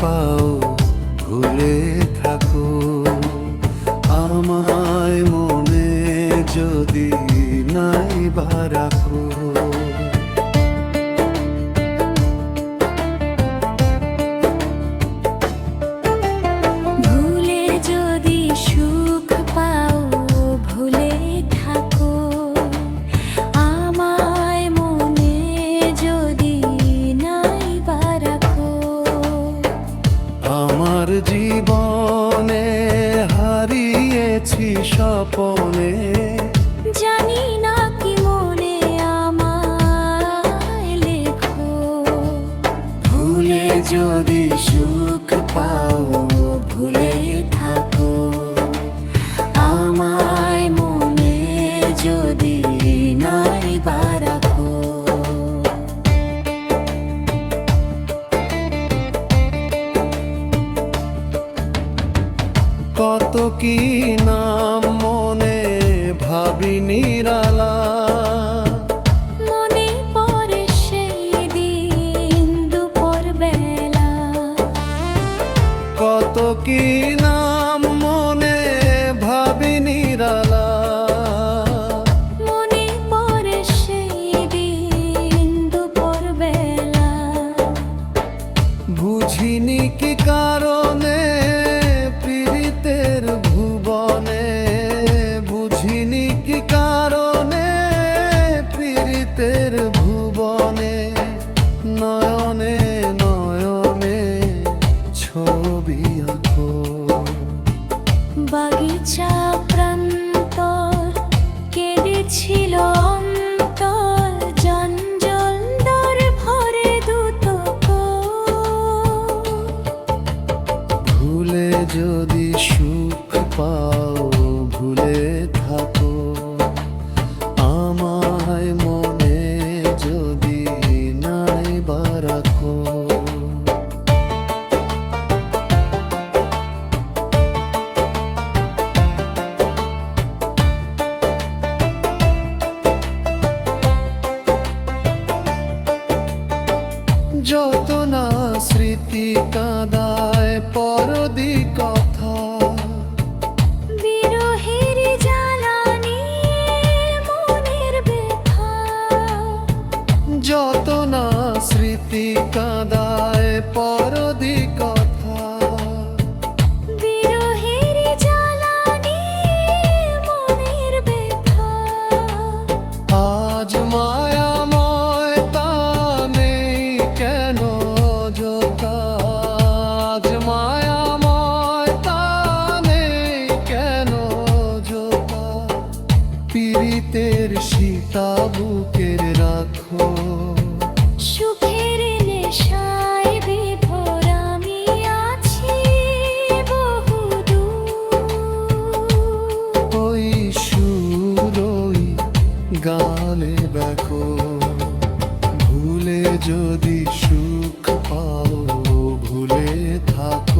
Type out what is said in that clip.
পাও ভুলে থাকো আমায় মনে যদি নাই বা রাখো। ভুলে যদি সুখ পাও ভুলে থাকো আমায় মনে যদি নাই বা রাখো। আমার জীবনে হারিয়েছি স্বপনে জানি না কি মনে আমায় লেখো। ভুলে যদি সুখ পাও ভুলে থাকো আমায় মনে যদি নাই বা রাখো। কত কি নাম মনে ভাবি নিরালা মনে পড়ে সেই দিন দুপুর বেলা। কত কি নাম মনে ভাবি নিরালা মনে পড়ে সেই দিন দুপুর বেলা। বুঝিনি কি কারণে পীড়িতের ভুবনে বুঝিনি কি কারণে পীড়িতের ভুবনে নয়নে নয়নে ছবি আঁকো। বাগিচা প্রান্তর কেঁদেছিল অন্তর জঞ্জল দর ভরে দুতক। ভুলে যদি সুখ পাও ভুলে থাকো আমায় মনে যদি নাই বা রাখো। যত না স্মৃতি কাঁদায় পরদি কথা বিরহের জ্বালানি মনের ব্যথা। যত না স্মৃতি কাঁদায় পরদি কথা বিরহের জ্বালানি মনের ব্যথা। আজ মায়াময় তা নেই কেন যোথা আজ মায়াময় তা নেই কেন যোথা। পীড়িতের সীতা বুকের রাখো সুখের নেশায় বিভোর আমি আছি বহুদূর। ওই সুর ওই গানে দেখো ভুলে যদি সুখ পাও ভুলে থাকো।